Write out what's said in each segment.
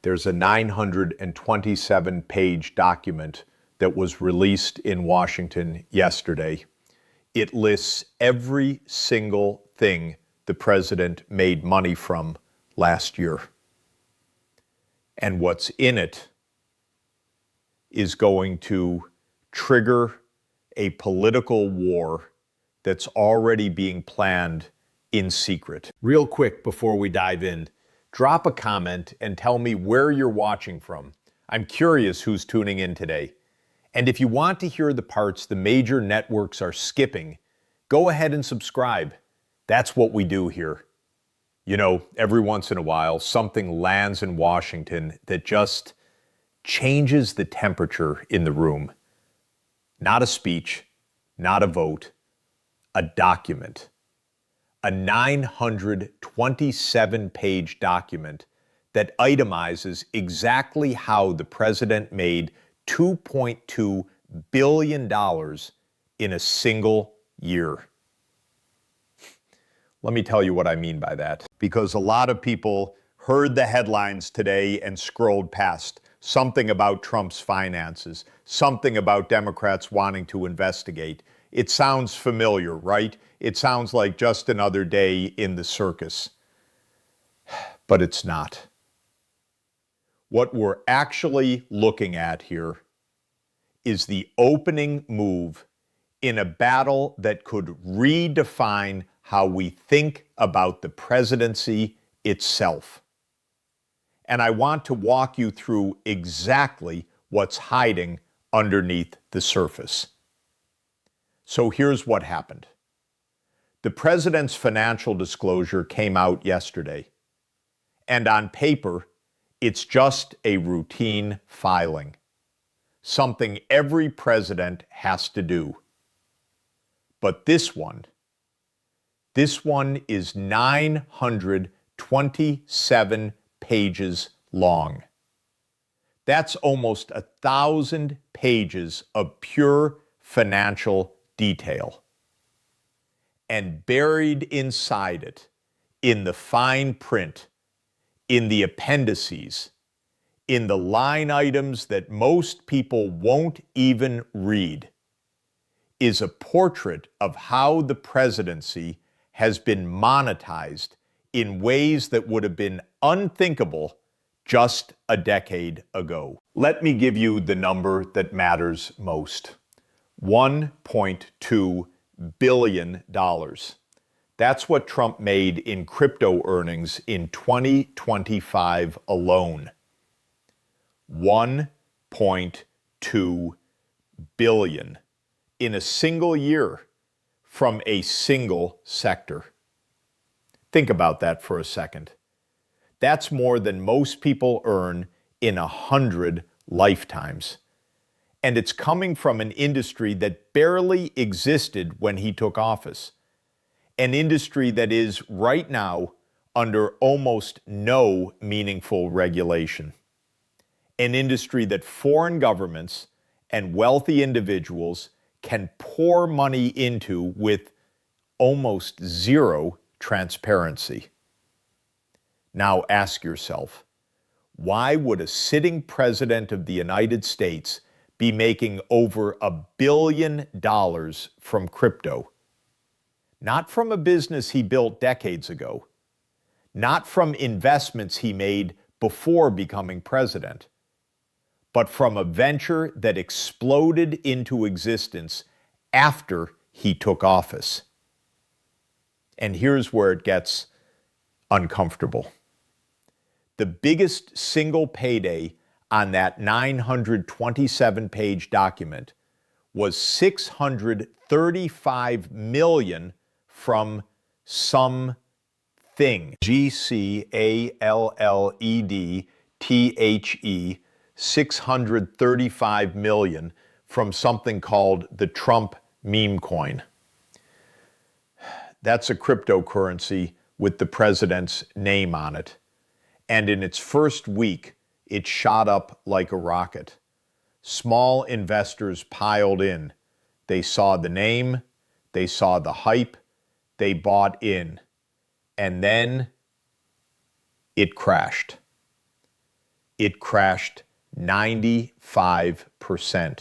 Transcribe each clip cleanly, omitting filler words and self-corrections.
There's a 927-page document that was released in Washington yesterday. It lists every single thing the president made money from last year. And what's in it is going to trigger a political war that's already being planned in secret. Real quick before we dive in, drop a comment and tell me where you're watching from. I'm curious who's tuning in today. And if you want to hear the parts the major networks are skipping, go ahead and subscribe. That's what we do here. You know, every once in a while, something lands in Washington that just changes the temperature in the room. Not a speech, not a vote, a document. A 927-page document that itemizes exactly how the president made $2.2 billion in a single year. Let me tell you what I mean by that. Because a lot of people heard the headlines today and scrolled past. Something about Trump's finances, something about Democrats wanting to investigate. It sounds familiar, right? It sounds like just another day in the circus. But it's not. What we're actually looking at here is the opening move in a battle that could redefine how we think about the presidency itself. And I want to walk you through exactly what's hiding underneath the surface. So here's what happened. The president's financial disclosure came out yesterday. And on paper, it's just a routine filing. Something every president has to do. But this one is 927 pages long. That's almost 1,000 pages of pure financial detail. And buried inside it, in the fine print, in the appendices, in the line items that most people won't even read, is a portrait of how the presidency has been monetized in ways that would have been unthinkable just a decade ago. Let me give you the number that matters most. $1.2 billion. That's what Trump made in crypto earnings in 2025 alone. $1.2 billion in a single year from a single sector. Think about that for a second. That's more than most people earn in 100 lifetimes. And it's coming from an industry that barely existed when he took office. An industry that is right now under almost no meaningful regulation. An industry that foreign governments and wealthy individuals can pour money into with almost zero transparency. Now ask yourself, why would a sitting president of the United States be making over $1 billion from crypto? Not from a business he built decades ago, not from investments he made before becoming president, but from a venture that exploded into existence after he took office. And here's where it gets uncomfortable. The biggest single payday on that 927-page document was $635 million from something. GCALLEDTHE, $635 million from something called the Trump memecoin. That's a cryptocurrency with the president's name on it. And in its first week, it shot up like a rocket. Small investors piled in. They saw the name, they saw the hype, they bought in. And then it crashed. it crashed 95%.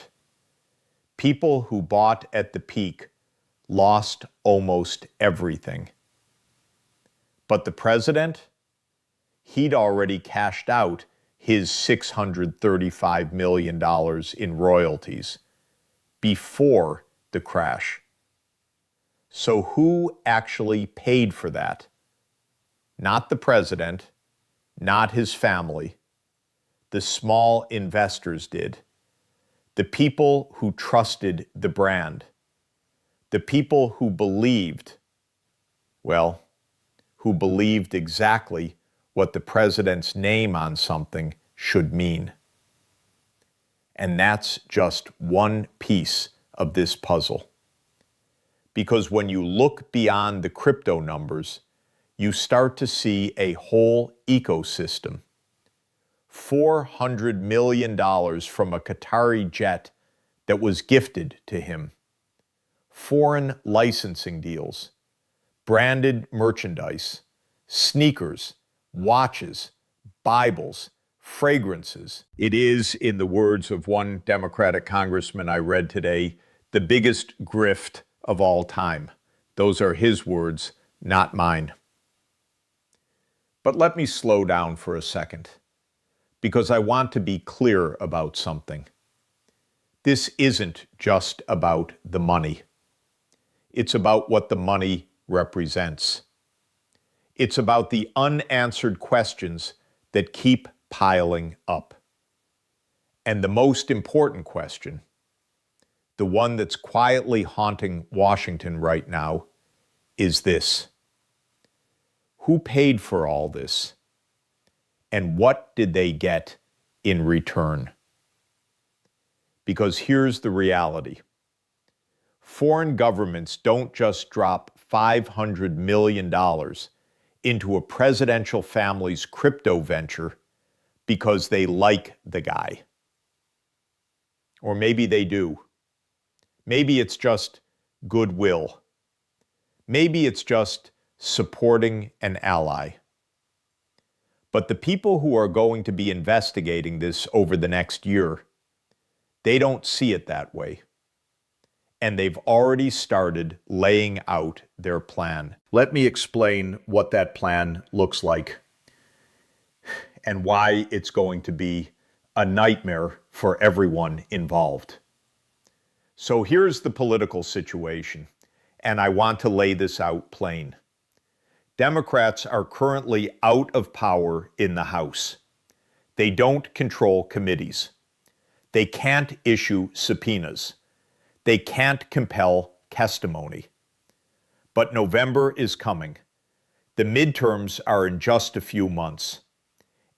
People who bought at the peak lost almost everything. But the president, he'd already cashed out his $635 million in royalties before the crash. So who actually paid for that? Not the president, not his family. The small investors did. The people who trusted the brand. The people who believed, well, who believed exactly what the president's name on something should mean. And that's just one piece of this puzzle. Because when you look beyond the crypto numbers, you start to see a whole ecosystem. $400 million from a Qatari jet that was gifted to him. Foreign licensing deals, branded merchandise, sneakers, watches, Bibles, fragrances. It is, in the words of one Democratic congressman I read today, the biggest grift of all time. Those are his words, not mine. But let me slow down for a second, because I want to be clear about something. This isn't just about the money. It's about what the money represents. It's about the unanswered questions that keep piling up. And the most important question, the one that's quietly haunting Washington right now, is this. Who paid for all this? And what did they get in return? Because here's the reality. Foreign governments don't just drop $500 million into a presidential family's crypto venture because they like the guy. Or maybe they do. Maybe it's just goodwill. Maybe it's just supporting an ally. But the people who are going to be investigating this over the next year, they don't see it that way. And they've already started laying out their plan. Let me explain what that plan looks like and why it's going to be a nightmare for everyone involved. So here's the political situation, and I want to lay this out plain. Democrats are currently out of power in the House. They don't control committees. They can't issue subpoenas. They can't compel testimony. But November is coming. The midterms are in just a few months.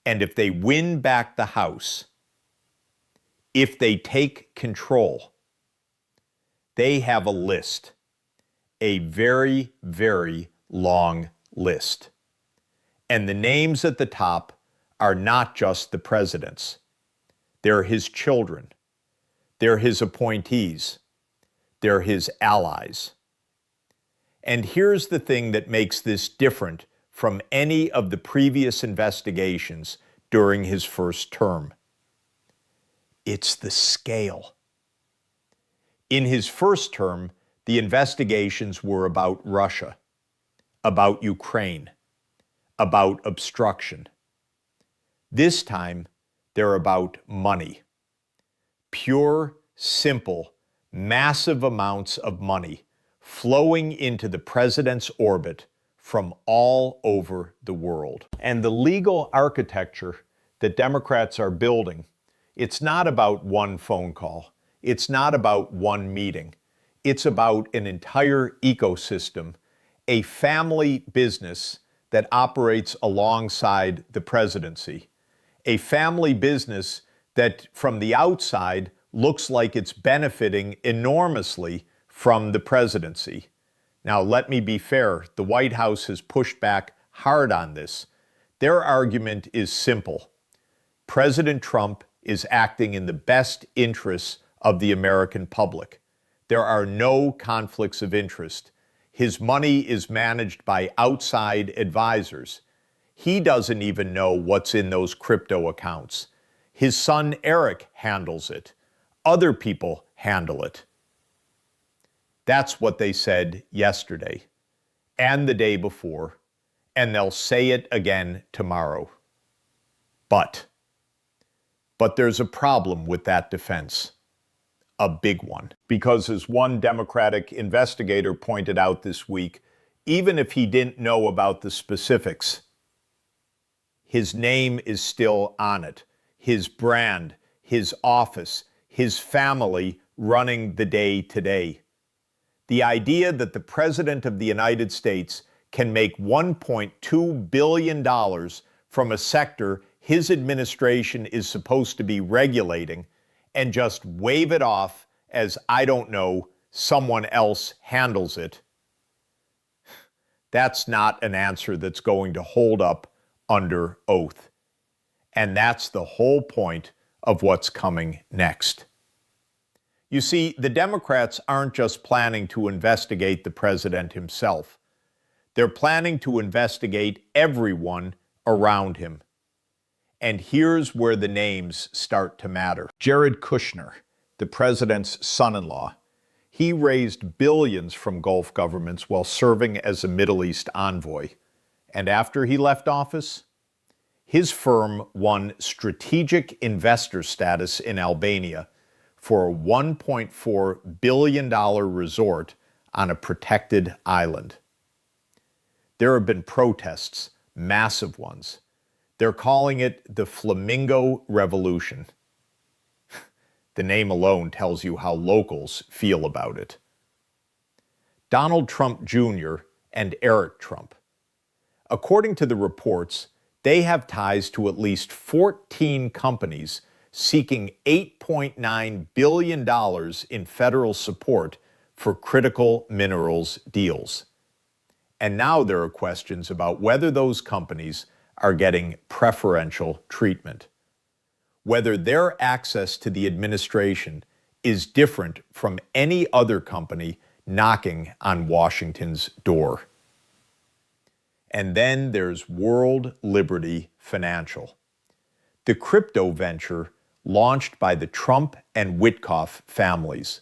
And if they win back the House, if they take control, they have a list, a very, very long list. And the names at the top are not just the president's. They're his children. They're his appointees. They're his allies. And here's the thing that makes this different from any of the previous investigations during his first term. It's the scale. In his first term, the investigations were about Russia, about Ukraine, about obstruction. This time, they're about money. Pure, simple, massive amounts of money flowing into the president's orbit from all over the world. And the legal architecture that Democrats are building, it's not about one phone call. It's not about one meeting. It's about an entire ecosystem, a family business that operates alongside the presidency, a family business that from the outside looks like it's benefiting enormously from the presidency. Now, let me be fair. The White House has pushed back hard on this. Their argument is simple. President Trump is acting in the best interests of the American public. There are no conflicts of interest. His money is managed by outside advisors. He doesn't even know what's in those crypto accounts. His son Eric handles it. Other people handle it. That's what they said yesterday and the day before, and they'll say it again tomorrow. But there's a problem with that defense, a big one. Because as one Democratic investigator pointed out this week, even if he didn't know about the specifics, his name is still on it. His brand, his office, his family running the day today. The idea that the President of the United States can make $1.2 billion from a sector his administration is supposed to be regulating and just wave it off as, I don't know, someone else handles it. That's not an answer that's going to hold up under oath. And that's the whole point of what's coming next. You see, the Democrats aren't just planning to investigate the president himself. They're planning to investigate everyone around him. And here's where the names start to matter. Jared Kushner, the president's son-in-law, he raised billions from Gulf governments while serving as a Middle East envoy. And after he left office, his firm won strategic investor status in Albania for a $1.4 billion resort on a protected island. There have been protests, massive ones. They're calling it the Flamingo Revolution. The name alone tells you how locals feel about it. Donald Trump Jr. and Eric Trump. According to the reports, they have ties to at least 14 companies seeking $8.9 billion in federal support for critical minerals deals. And now there are questions about whether those companies are getting preferential treatment, whether their access to the administration is different from any other company knocking on Washington's door. And then there's World Liberty Financial, the crypto venture launched by the Trump and Witkoff families,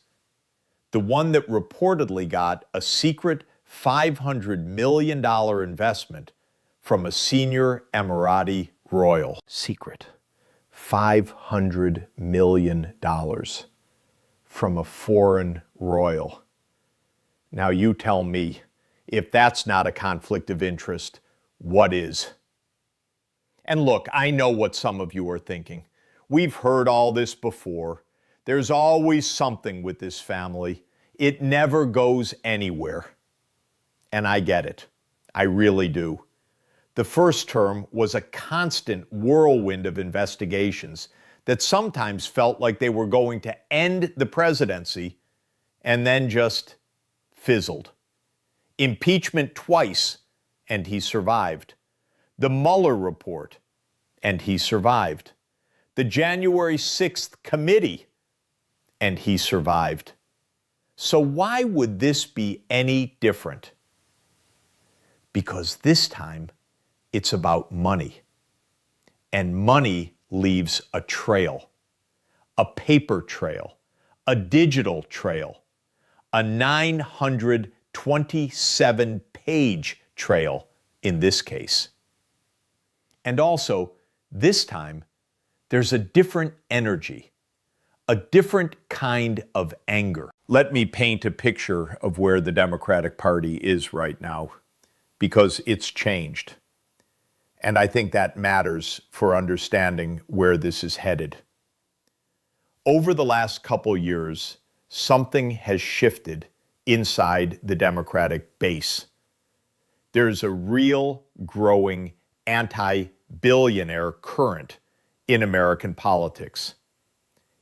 the one that reportedly got a secret $500 million investment from a senior Emirati royal. Secret. $500 million from a foreign royal. Now you tell me, if that's not a conflict of interest, what is? And look, I know what some of you are thinking. We've heard all this before. There's always something with this family. It never goes anywhere. And I get it. I really do. The first term was a constant whirlwind of investigations that sometimes felt like they were going to end the presidency and then just fizzled. Impeachment twice, and he survived. The Mueller report, and he survived. The January 6th committee, and he survived. So why would this be any different? Because this time, it's about money. And money leaves a trail, a paper trail, a digital trail, a 927-page trail in this case. And also, this time, there's a different energy, a different kind of anger. Let me paint a picture of where the Democratic Party is right now, because it's changed. And I think that matters for understanding where this is headed. Over the last couple years, something has shifted inside the Democratic base. There's a real growing anti-billionaire current in American politics.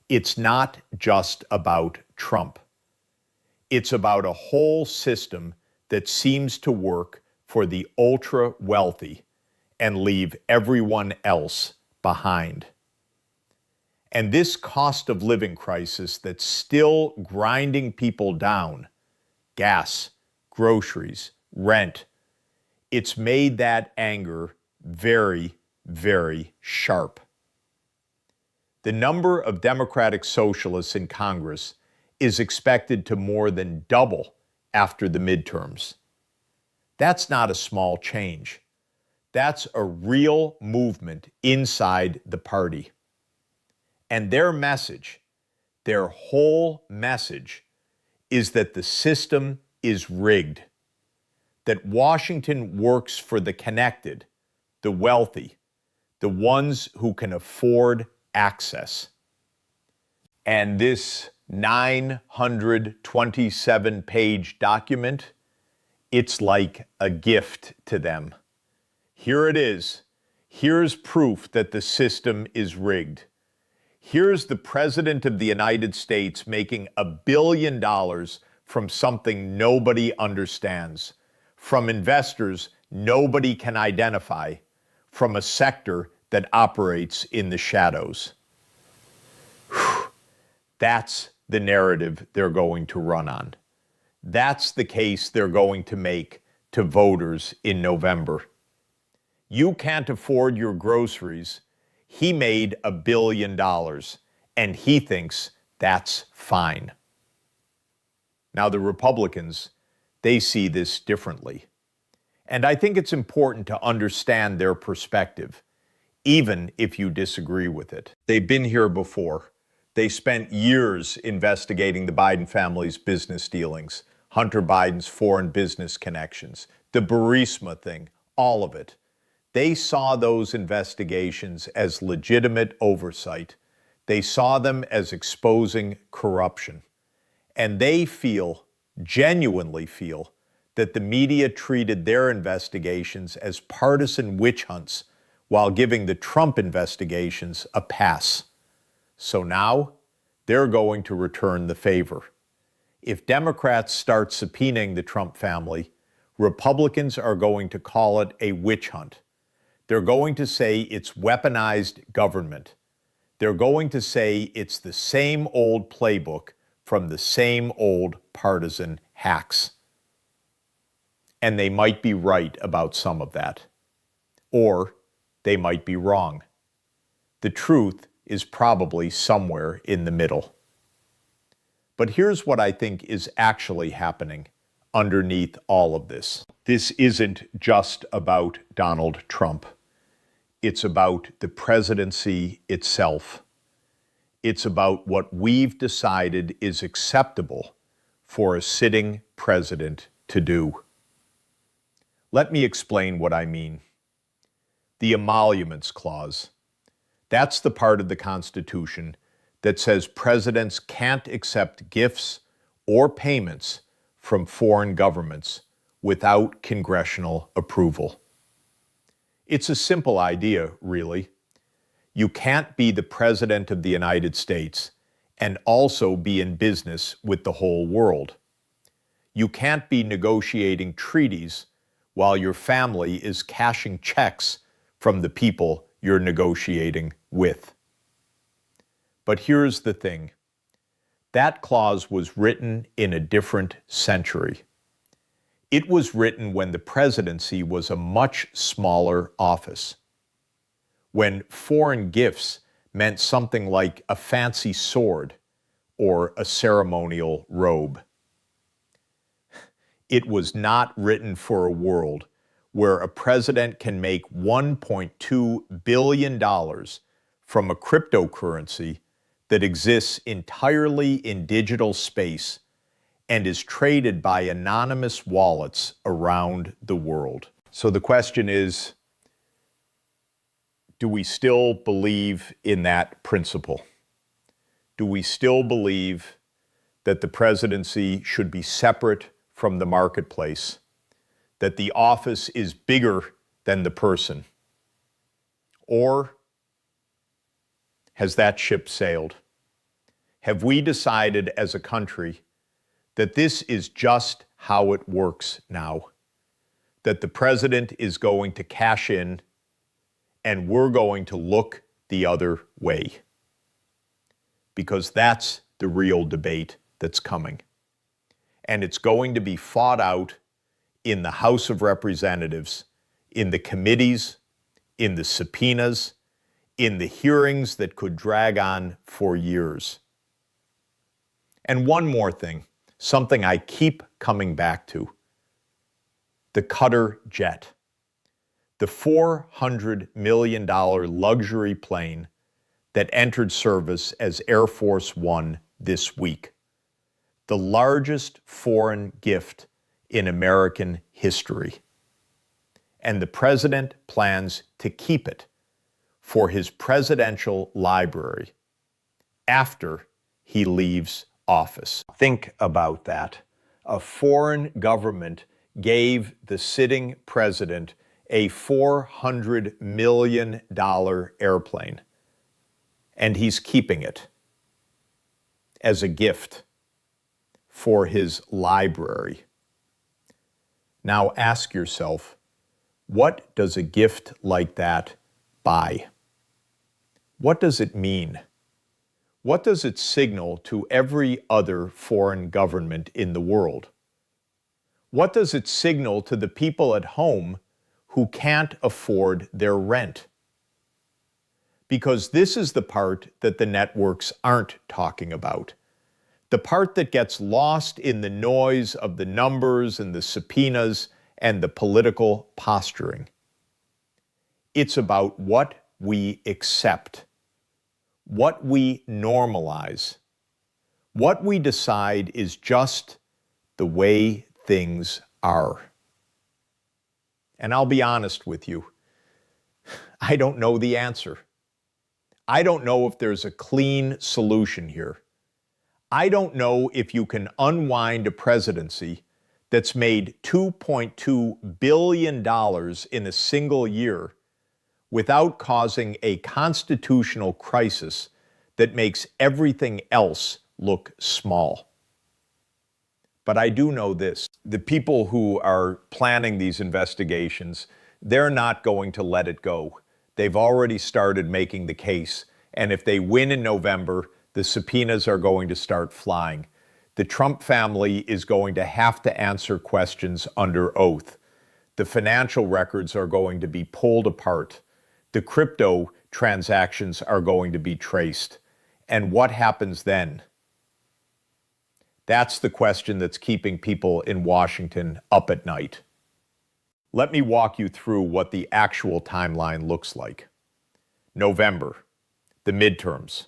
It's not just about Trump. It's about a whole system that seems to work for the ultra-wealthy and leave everyone else behind. And this cost of living crisis that's still grinding people down, gas, groceries, rent, it's made that anger very, very sharp. The number of Democratic socialists in Congress is expected to more than double after the midterms. That's not a small change. That's a real movement inside the party. And their message, their whole message, is that the system is rigged, that Washington works for the connected, the wealthy, the ones who can afford access. And this 927-page document, it's like a gift to them. Here it is. Here's proof that the system is rigged. Here's the President of the United States making $1 billion from something nobody understands, from investors nobody can identify, from a sector that operates in the shadows. That's the narrative they're going to run on. That's the case they're going to make to voters in November. You can't afford your groceries. He made $1 billion, and he thinks that's fine. Now, the Republicans, they see this differently. And I think it's important to understand their perspective, even if you disagree with it. They've been here before. They spent years investigating the Biden family's business dealings, Hunter Biden's foreign business connections, the Burisma thing, all of it. They saw those investigations as legitimate oversight. They saw them as exposing corruption. And they feel, genuinely feel, that the media treated their investigations as partisan witch hunts while giving the Trump investigations a pass. So now, they're going to return the favor. If Democrats start subpoenaing the Trump family, Republicans are going to call it a witch hunt. They're going to say it's weaponized government. They're going to say it's the same old playbook from the same old partisan hacks. And they might be right about some of that. Or they might be wrong. The truth is probably somewhere in the middle. But here's what I think is actually happening underneath all of this. This isn't just about Donald Trump. It's about the presidency itself. It's about what we've decided is acceptable for a sitting president to do. Let me explain what I mean. The emoluments clause. That's the part of the Constitution that says presidents can't accept gifts or payments from foreign governments without congressional approval. It's a simple idea, really. You can't be the President of the United States and also be in business with the whole world. You can't be negotiating treaties while your family is cashing checks from the people you're negotiating with. But here's the thing. That clause was written in a different century. It was written when the presidency was a much smaller office, when foreign gifts meant something like a fancy sword or a ceremonial robe. It was not written for a world where a president can make $1.2 billion from a cryptocurrency that exists entirely in digital space and is traded by anonymous wallets around the world. So the question is, do we still believe in that principle? Do we still believe that the presidency should be separate from the marketplace, that the office is bigger than the person? Or has that ship sailed? Have we decided as a country that this is just how it works now? That the president is going to cash in and we're going to look the other way? Because that's the real debate that's coming. And it's going to be fought out in the House of Representatives, in the committees, in the subpoenas, in the hearings that could drag on for years. And one more thing, something I keep coming back to: the Qatar jet, the $400 million luxury plane that entered service as Air Force One this week, the largest foreign gift in American history. And the president plans to keep it for his presidential library after he leaves office. Think about that. A foreign government gave the sitting president a $400 million airplane, and he's keeping it as a gift for his library. Now ask yourself, what does a gift like that buy? What does it mean? What does it signal to every other foreign government in the world? What does it signal to the people at home who can't afford their rent? Because this is the part that the networks aren't talking about. The part that gets lost in the noise of the numbers and the subpoenas and the political posturing. It's about what we accept, what we normalize, what we decide is just the way things are. And I'll be honest with you, I don't know the answer. I don't know if there's a clean solution here. I don't know if you can unwind a presidency that's made $2.2 billion in a single year without causing a constitutional crisis that makes everything else look small. But I do know this: the people who are planning these investigations, they're not going to let it go. They've already started making the case, and if they win in November, the subpoenas are going to start flying. The Trump family is going to have to answer questions under oath. The financial records are going to be pulled apart. The crypto transactions are going to be traced. And what happens then? That's the question that's keeping people in Washington up at night. Let me walk you through what the actual timeline looks like. November, the midterms.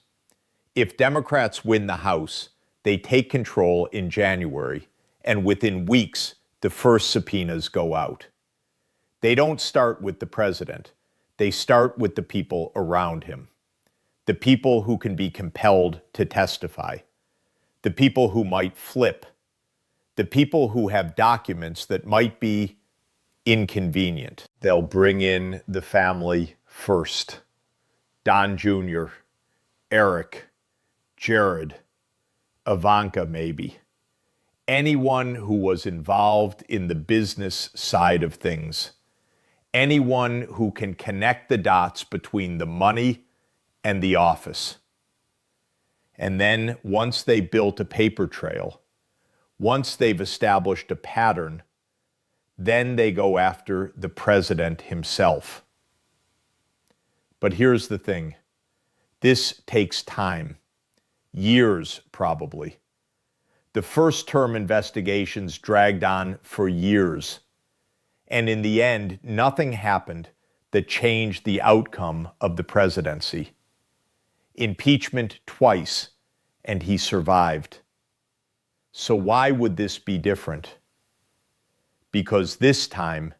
If Democrats win the House, they take control in January, and within weeks, the first subpoenas go out. They don't start with the president. They start with the people around him, the people who can be compelled to testify, the people who might flip, the people who have documents that might be inconvenient. They'll bring in the family first. Don Jr., Eric, Jared, Ivanka maybe. Anyone who was involved in the business side of things. Anyone who can connect the dots between the money and the office. And then once they built a paper trail, once they've established a pattern, then they go after the president himself. But here's the thing. This takes time. Years, probably. The first-term investigations dragged on for years. And in the end, nothing happened that changed the outcome of the presidency. Impeachment twice, and he survived. So why would this be different? Because this time,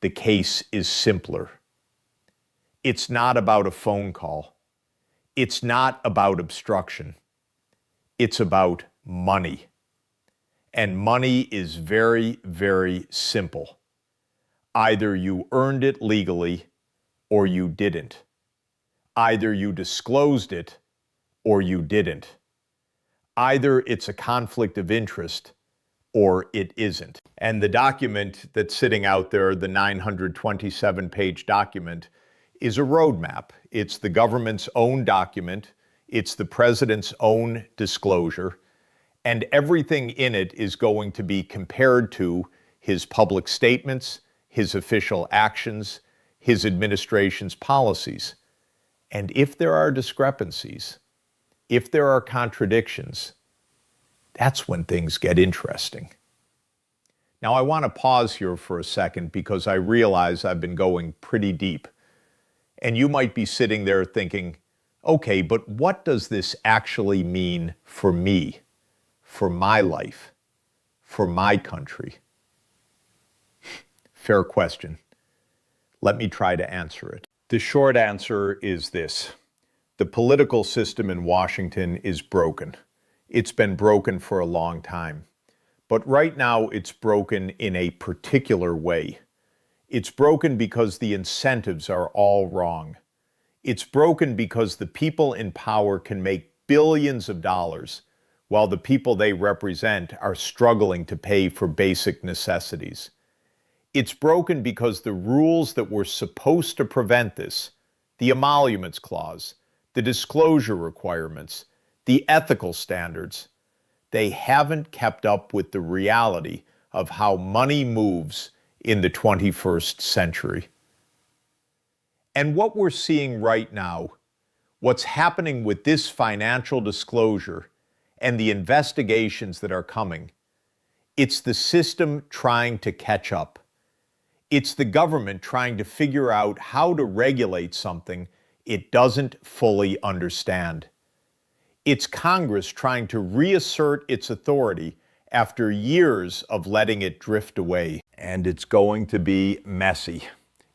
the case is simpler. It's not about a phone call. It's not about obstruction. It's about money. And money is very, very simple. Either you earned it legally or you didn't. Either you disclosed it or you didn't. Either it's a conflict of interest or it isn't. And the document that's sitting out there, the 927-page document, is a roadmap. It's the government's own document. It's the president's own disclosure. And everything in it is going to be compared to his public statements, his official actions, his administration's policies. And if there are discrepancies, if there are contradictions, that's when things get interesting. Now, I want to pause here for a second because I realize I've been going pretty deep. And you might be sitting there thinking, okay, but what does this actually mean for me, for my life, for my country? Fair question. Let me try to answer it. The short answer is this. The political system in Washington is broken. It's been broken for a long time. But right now, it's broken in a particular way. It's broken because the incentives are all wrong. It's broken because the people in power can make billions of dollars while the people they represent are struggling to pay for basic necessities. It's broken because the rules that were supposed to prevent this, the emoluments clause, the disclosure requirements, the ethical standards, they haven't kept up with the reality of how money moves in the 21st century. And what we're seeing right now, what's happening with this financial disclosure and the investigations that are coming, it's the system trying to catch up. It's the government trying to figure out how to regulate something it doesn't fully understand. It's Congress trying to reassert its authority after years of letting it drift away. And it's going to be messy.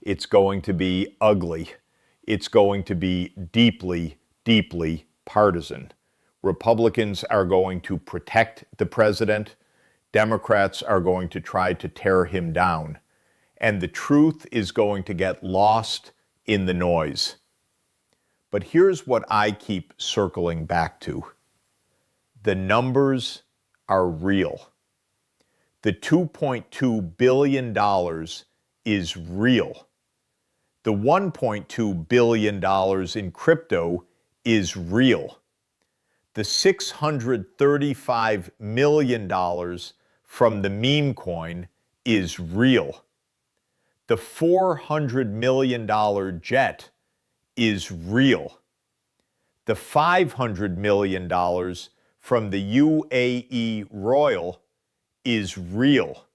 It's going to be ugly. It's going to be deeply, deeply partisan. Republicans are going to protect the president. Democrats are going to try to tear him down. And the truth is going to get lost in the noise. But here's what I keep circling back to. The numbers are real. The $2.2 billion is real. The $1.2 billion in crypto is real. The $635 million from the memecoin is real. The $400 million jet is real. The $500 million from the UAE Royal is real.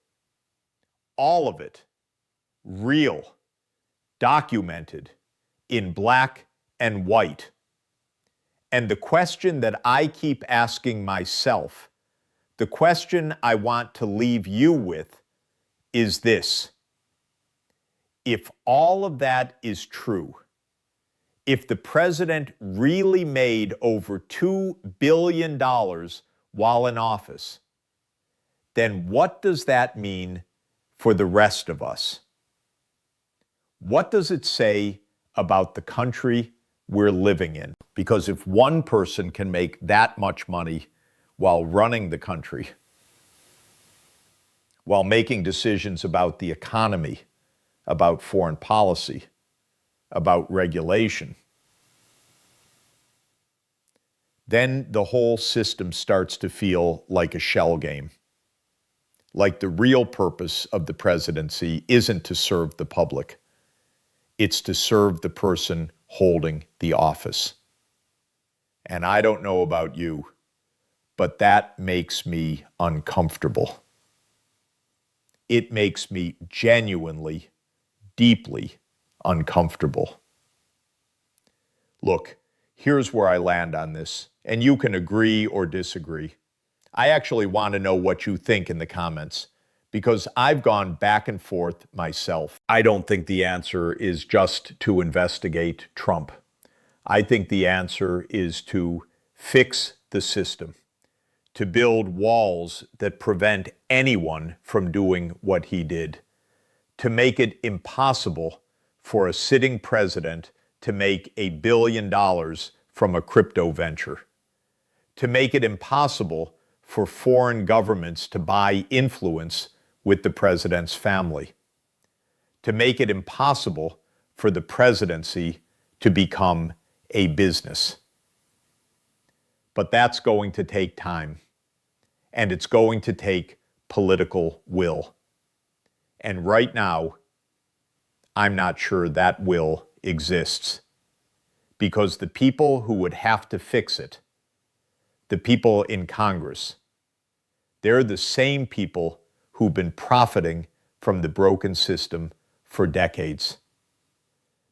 All of it real, documented in black and white. And the question that I keep asking myself, the question I want to leave you with is this. If all of that is true, if the president really made over $2 billion while in office, then what does that mean for the rest of us? What does it say about the country we're living in? Because if one person can make that much money while running the country, while making decisions about the economy, about foreign policy, about regulation, then the whole system starts to feel like a shell game. Like the real purpose of the presidency isn't to serve the public. It's to serve the person holding the office. And I don't know about you, but that makes me uncomfortable. It makes me genuinely, deeply uncomfortable. Look, here's where I land on this, and you can agree or disagree. I actually want to know what you think in the comments, because I've gone back and forth myself. I don't think the answer is just to investigate Trump. I think the answer is to fix the system, to build walls that prevent anyone from doing what he did, to make it impossible for a sitting president to make $1 billion from a crypto venture, to make it impossible for foreign governments to buy influence with the president's family, to make it impossible for the presidency to become a business. But that's going to take time, and it's going to take political will. And right now, I'm not sure that will exists. because the people who would have to fix it, the people in Congress, they're the same people who've been profiting from the broken system for decades.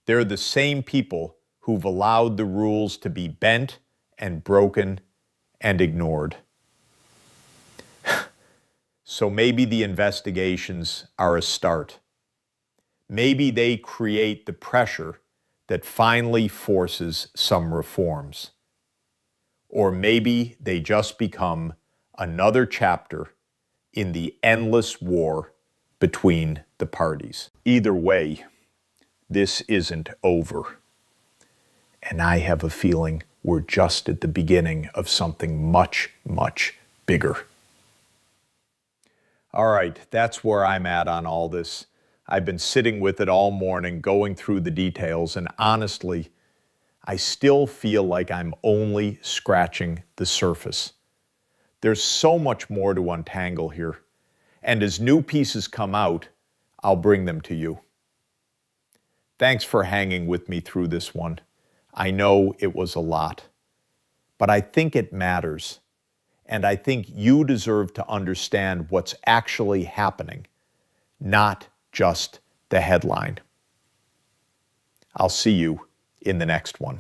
They're the same people who've allowed the rules to be bent and broken and ignored. So maybe the investigations are a start. Maybe they create the pressure that finally forces some reforms. Or maybe they just become another chapter in the endless war between the parties. Either way, this isn't over. And I have a feeling we're just at the beginning of something much, much bigger. All right, that's where I'm at on all this. I've been sitting with it all morning, going through the details, and honestly, I still feel like I'm only scratching the surface. There's so much more to untangle here, and as new pieces come out, I'll bring them to you. Thanks for hanging with me through this one. I know it was a lot, but I think it matters. And I think you deserve to understand what's actually happening, not just the headline. I'll see you in the next one.